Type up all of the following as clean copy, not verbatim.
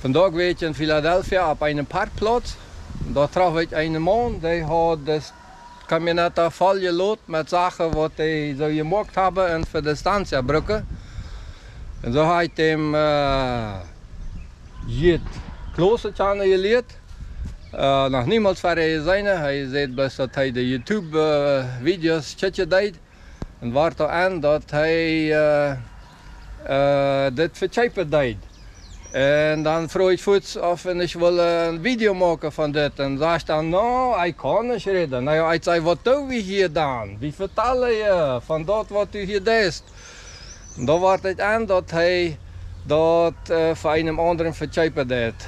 Vandaag weet ich in Philadelphia auf einem Parkplatz. Da traf ich einen Mann, der hat das Kabinett voll geladen mit Sachen, was die so gemacht haben für die Stanzia-Brücke. Und so hat ich dem Jit Klostertjane gelehrt. Nog niemals war er gesehen. Hij zei bloß, dat hij de YouTube-video's deed. En waar er aan dat hij dit verchepen deed. En dan vroeg ik voets of ik wil een video maken van dit. En zei dan, nou, ik kan niet reden. Nou, hij zei, wat doen we hier dan? Wie vertellen je van dat wat u hier deed? En dan werd het aan dat hij dat voor een anderen verchepen deed.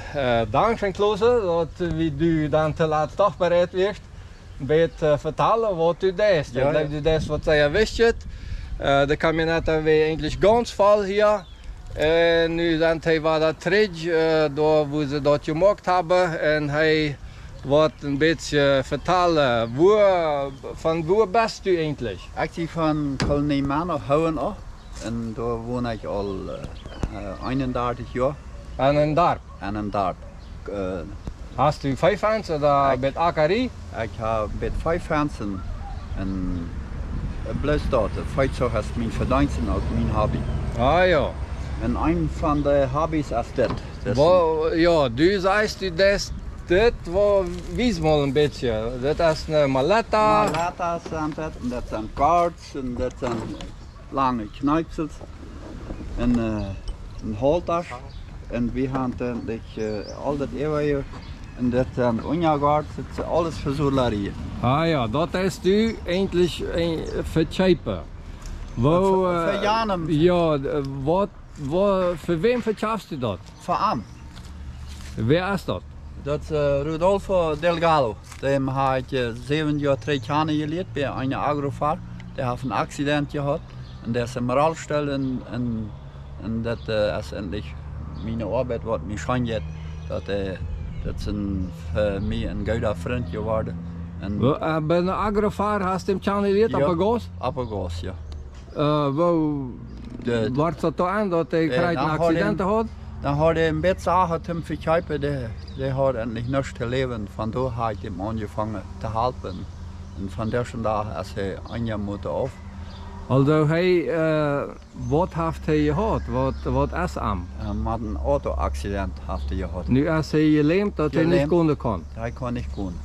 Dankzij Klose, dat wie u dan te laat toch bereid werd, bij het vertellen wat u deed. Ja, Dat u deed wat zij wist. De kabinetten weer eigenlijk ganz vol hier. En nu zijn hij waar dat terug, daar waar ze dat gemaakt hebben. En hij wordt een beetje vertellen, van waar bent u eigenlijk? Ik ben van Kolonie Manor Houen af. En daar woon ik al 31 jaar. En een dorp? En een dorp. Hast u 5 mensen daar met Akari? Ik heb met 5 mensen en bloos dat. Feit zo is mijn verdiensten ook mijn hobby. Ah ja. En een van de hobby's is dit. Ja, du zegt dit wies mal een beetje. Dit is een maletta. Malletta's zijn dat, en dat zijn kaarts, en dat zijn lange knijpsels. En een haltas. En we hebben altijd eeuwen. En dat zijn onjagaard, dat is alles voor solarieën. Ah ja, dat is du eigenlijk verchepen. Voor Janem. Ja, voor wem verchaafst u dat? Voor Am. Wer is dat? Dat is Rodolfo Delgado. Dem heb ik 7 jaar 3 jaar geleerd bij een agrofar. Die heeft een accident gehad. En der is in Moralstel en dat is endlich mijn arbeid wat mij schijnt. Dat is voor mij een goede vriend geworden. Bij een agrofar hast du hem tjan geleerd op een goos? Op een goos, ja. Wordt dat toch aan dat hij een accident had? Dan had hij een beetje zagen te verkijpen. Die had endlich niets te leven. Vandaar heb ik hem aangevangen te helpen. En van deze dag is hij een jaar moeten af. Also wat heeft hij gehad? Wat is hem? Met een auto-accident heeft hij gehad. Nu is hij gelähmt dat hij niet kunnen kan? Hij kon niet kunnen.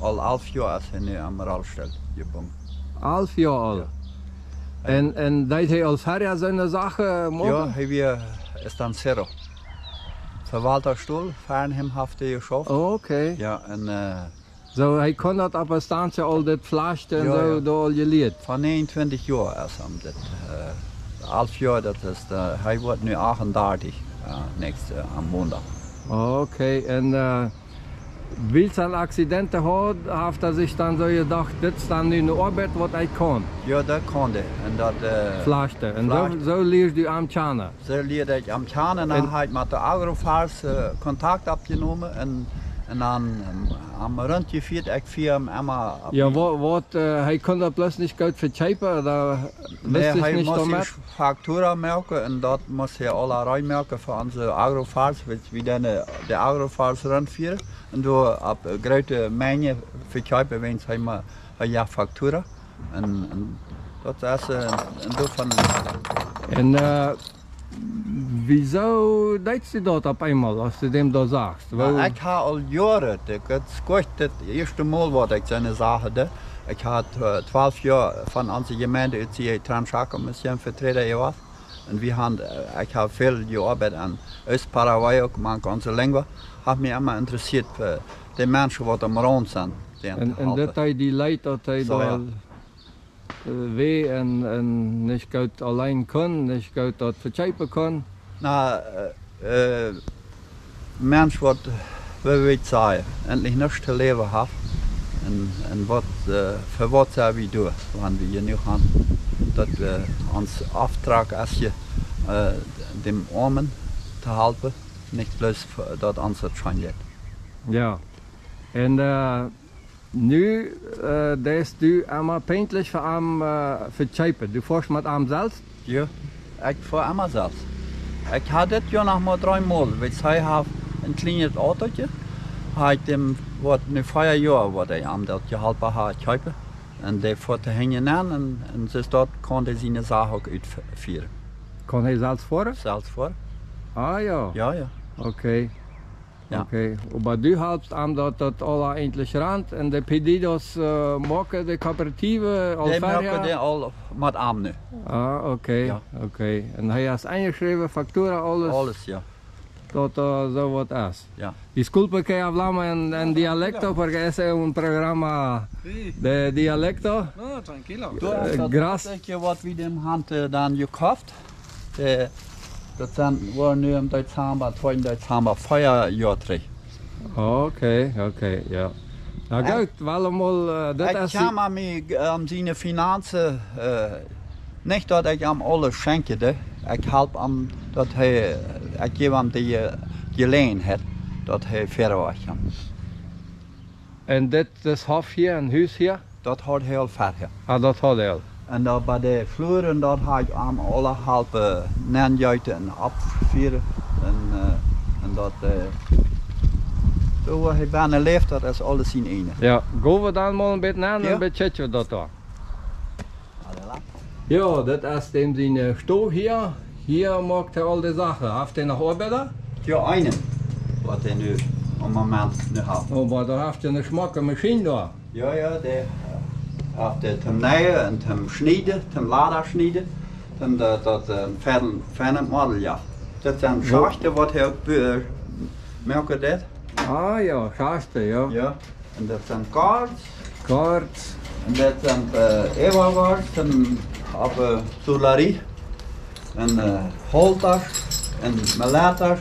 Al 11 jaar is hij nu aan Moralstel gebonden. 11 jaar al? Ja. En deed hij als verder zijn zaken maken? Ja, hij is dan zero. Verwalterstoel, Fernhem heeft hij geschaft. Oh, oké. Ja, en... Zo, hij kon dat op een standje al dit flasje en zo door al geleerd? Van 29 jaar is hem dit. 11 jaar, dat is hij wordt nu 38, aan maandag. Oké, en wie zijn accidenten had, heeft hij zich dan zo gedacht, dit is dan nu een arbeid wat hij kan? Ja, dat kon hij. En dat... Flasje. En zo leert u aan Tjana? Zo leerde ik aan Tjana en dan heb ik met de agrofars contact opgenomen. En dan am rondje viert ik via hem immer. Ja, hij kon dat plus niet goed verchepen, daar wist ik niet hij damit? Faktura merken en dat moest hij allerlei merken voor onze agrofars, wie dan de agrofars rondvieren. En door op grote menge verchepen wens hij maar ja Faktura. En dat is een deel van. En wieso deed je dat op eenmaal, als je hem dat zegt? Ik heb al jaren, het is het eerste maal wat ik zijn zagen deed. Ik had 12 jaar van onze gemeente uit die Transacommissie vertreden geweest. En ik heb veel gearbeid aan Oost-Paraguay, ook maar onze lengua. Heeft me immer geïnteresseerd voor de mensen wat om rond zijn. En dat hij die leidt dat hij daar weh en niet goed alleen kan, niet goed dat verchepen kan? Nou, mens wat we weet zeggen, endlich niets te leven heeft. En wat, voor wat zijn we doen, wanneer we hier nu gaan. Dat ons aftrag is je de armen te helpen, niet bloos dat ons het schijnt. Ja, en nu deed u allemaal pijnlijk voor hem verchepen. Du forst met hem zelf? Ja, ik voor hem zelf. Ik had dit jaar nog maar 3 maal. Want hij heeft een klein autootje. Hij dem wordt nu 4 jaar wordt hij aan dat geholpen had kopen. En die voert te hingen aan en dus dat kon hij zijn zaak ook uitvoeren. Kon hij zelfs voor? Zelfs voor. Ah ja. Ja, ja. Oké. Ja. Oké. Maar du helpt aan dat alle eindelijk rand en de pedidos maken de coöperatieve al Die maken verder. die al met aan nu. Ah, oké. Ja. Oké. En hij heeft ingeschreven, factura, alles, Alles, ja. dat zo wat is. Ja. Disculpe que hablamos en dialecto porque ese es un programa de dialecto. No, tranquilo. Gras. Dat je wat we dem hand dan gekocht. Dat zijn we nu in Duitsland, 2 Duitsland, 4 jaar terug. Oké, ja. Nou goed, allemaal, dat Ik is... ga maar mee zijn financiën, niet dat ik hem alles schenkte. Ik help hem dat hij, ik geef hem die gelegenheid dat hij verder kan. En dit is hof hier, een huis hier? Dat houdt heel ver. Ah, dat had hij al. En dat bij de vloeren dat ga ik hem alle helpen neerjuiten en afvieren. En dat, zo hij bijna leeft, dat is alles in één. Ja, gaan we dan maar een beetje aan Ja. en beetje we dat dan. Ja, dat is dem zijn stoof hier. Hier maakt hij al die zaken. Heeft hij nog arbeiden? Ja, einen, wat hij nu op het moment nu heeft. Oh, maar dan heeft hij een smakke machine daar. Ja, ja, die heeft het hem naaien en hem snijden, hem laden snijden. En dat fijne model, ja. Dat zijn schachten wat hij ook melken deed. Ah ja, gasten, ja. Ja. En dat zijn kaarts. Kaart. En dat zijn eeuwenwaarts en op soelarie. En holters en melater.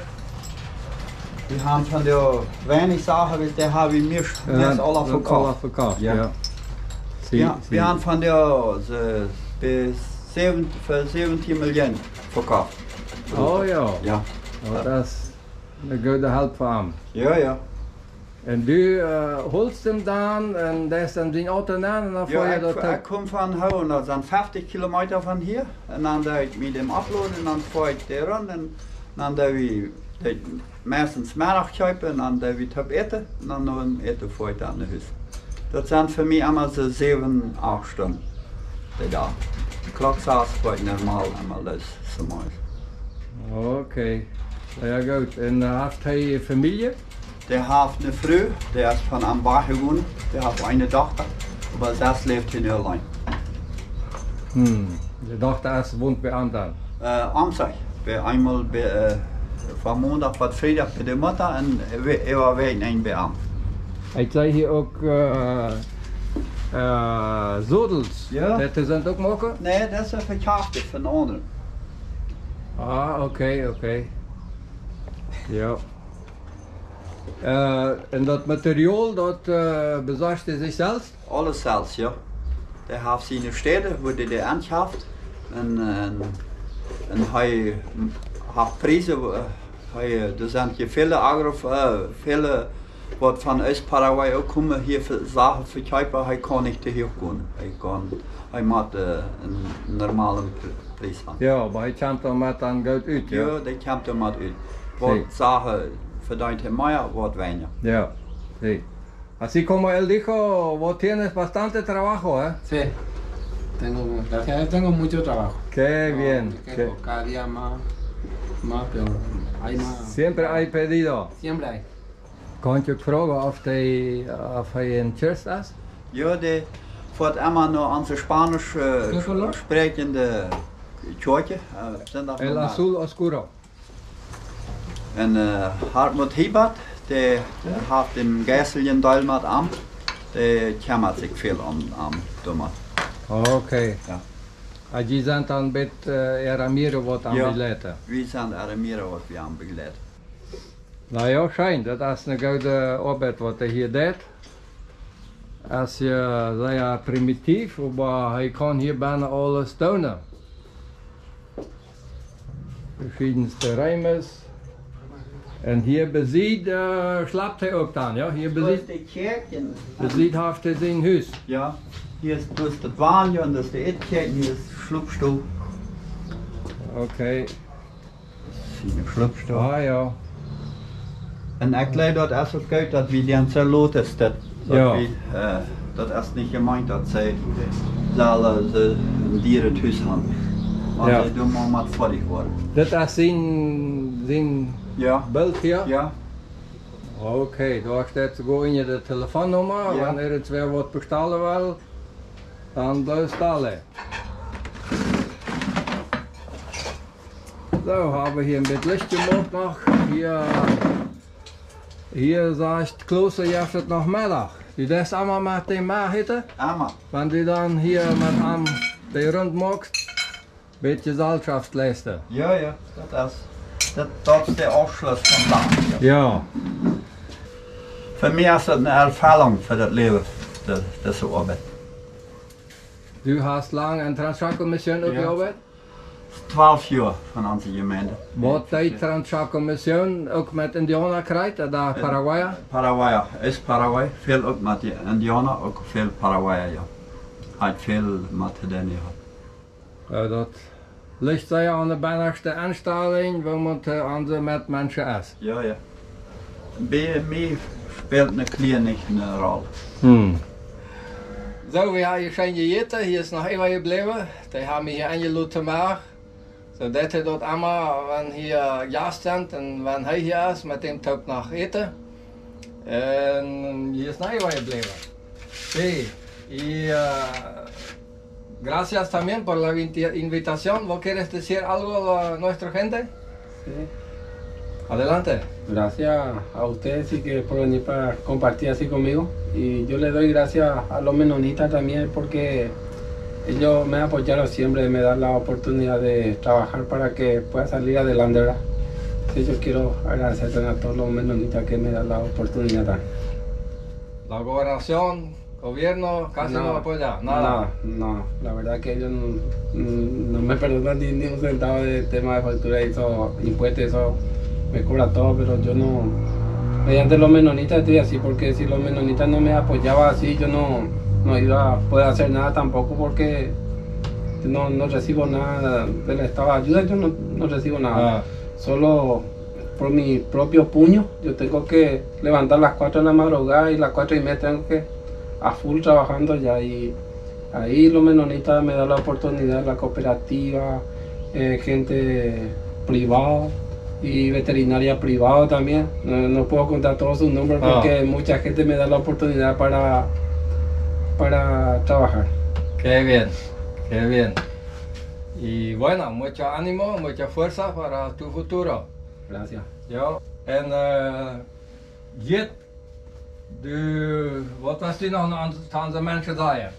Die hebben van de weinig zaken, die hebben we meer met alle verkocht. Alle verkocht, Ja. ja. Zie, Ja, zie. we hebben van de voor 17 miljoen verkocht. Oh ja. Ja. Oh, dat is een goede help voor hem. Ja, ja. En du holst hem dan en daar is dan zijn auto aan en dan Ja, voer je dat ik kom van Houen, dat zijn 50 kilometer van hier. En dan ga ik met hem uploaden en dan voer ik daar rond. En dan gaan we meestens middag kopen en dan gaan we het op eten. En dan nog een eten voor het aan de huis. Dat zijn voor mij allemaal zo 7, 8 stunden. De dag. De klok staat wordt normaal allemaal dus zo mooi. Oké. Ja goed. En heeft hij familie? Der heeft een vrouw, die is van Ambar gewoond, die heeft een dochter, maar zelfs leeft hij nu alleen. De dochter is, woont bij hem dan? Amzig, bij eenmaal van maandag tot vrijdag bij de moeder en we weten bij hem. Hij zei hier ook zodels. Ja. Dat zijn het ook maken? Nee, dat is een verkaafde van anderen. Ah, oké. Ja. En dat materiaal, dat bezorgt hij zichzelf? Alles zelfs, ja. Hij heeft zijn steden waar hij de aanschaft en hij heeft prijzen. Er zijn hier vele wat van Paraguay ook komen hier voor zaken verkopen, hij kan niet te hier gaan. Hij moet een normale prijs hebben. Ja, maar hij komt dan met dan goed uit, ja? Ja, dat komt er maar uit. Wat zaken verdient hij meer, wat weinig. Ja, sí. Así como él dijo, vos tienes bastante trabajo, ¿eh? Sí. Gracias a Dios tengo mucho trabajo. Qué bien. Que cada día más peor. Hay más. Siempre hay pedido. Siempre hay. Kan je ook vragen of hij in church is? Ja, die wordt immer nur onze Spanisch sprekende Kirche. El Azul Oscuro. En Hartmut Hibbert, die heeft een geestelijke deel met hem. Die kümmert zich veel om Thomas. Oké. Ja. Allí zijn dan met Ramiro wat aan Ja. begeleiden. We zijn er meer wat we aan begeleid. Nou ja, schijn. Dat is een goede arbeid wat hij hier deed. Als je sehr primitief, maar hij kan hier bijna alles doen. Verschiedenste rijmes. En hier beziet slaapt hij ook dan, ja? Hier beziet de kerk. heeft hij zijn huis. Ja, hier is dus het waanje en dus de eetkerk, hier is de sloepstoel. Oké. in de slupstoel. Ah ja. En ik leid dat als het gaat dat we die zo lot is, dat Ja. we, dat is niet gemeint dat zij zullen ze een dierenthuis hebben. Maar Ja. ze doen maar wat volledig worden. Dit is zijn Ja. beeld hier? Ja. Oké, daar staat gewoon je de telefoonnummer. Ja. Wanneer het weer wat bestellen wil, dan bestellen. Zo, hebben we hier een beetje lichtje gemaakt nog. Hier zegt Klooster, je hebt het nog middag. Die dat allemaal met die hitte. Amma. Want die dan hier met hem die rond maakt, beetje Gesellschaft leisten. Ja, ja, dat is de afschluss van dat. Ja. Voor mij is het een ervaring voor het leven, deze arbeid. Du hast lang in Transchaco-Mission ook Ja. gearbeitet? 12 jaar van onze gemeente. Wat deed Transchaco-Mission ook met Indianerkrijt, daar Paraguay? Paraguay, is Paraguay. Veel ook met de Indianen, ook veel Paraguay, ja. Hij heeft veel met de gehad. Ja, dat ligt zij aan de bijnachtste instelling, waar man aan ze met mensen is. Ja, ja. Bij mij speelt een kleine rol. Zo, we hebben hier geen gegeten, hier is nog even gebleven. Die hebben hier ingelaten maar. Zodat hij dat allemaal, wanneer hier gast zijn en wanneer hij hier is, met hem ook nog eten. En hier is nog even gebleven. Sí, y gracias también por la invitación. ¿Vos quieres decir algo a nuestra gente? Sí. Adelante. Gracias a ustedes y que por venir para compartir así conmigo. Y yo le doy gracias a los menonitas también porque ellos me apoyaron siempre, me dan la oportunidad de trabajar para que pueda salir adelante, ¿verdad? Sí, yo quiero agradecer a todos los menonitas que me dan la oportunidad también. La gobernación, gobierno, casi no apoya, nada. No, la verdad que ellos no me perdonan ni un centavo de tema de factura y eso, impuestos, eso me cobra todo, pero yo no, mediante los menonitas estoy así, porque si los menonitas no me apoyaban así, yo no iba a poder hacer nada tampoco, porque no recibo nada del estado de ayuda, yo no recibo nada, solo por mi propio puño, yo tengo que levantar las 4 de la madrugada y las 4:30 tengo que a full trabajando ya, y ahí los menonitas me dan la oportunidad, la cooperativa, gente privada y veterinaria privada también. No puedo contar todos sus nombres porque mucha gente me da la oportunidad para trabajar. Qué bien, qué bien. Y bueno, mucho ánimo, mucha fuerza para tu futuro. Gracias. Ja, en Jit, wat was die nog aan de mensen zeggen?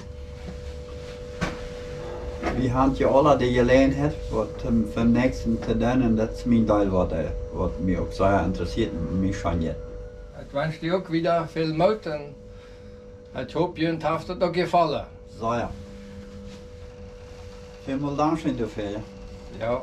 We hebben je alle die gelegenheid wat voor niks te doen en dat is mijn deel wat mij ook zeer interesseert en mij schon jetzt. Ik wens je ook weer veel moed en ik hoop je heeft het ook gevallen. Zeer. Vielen Dank dafür. Ja.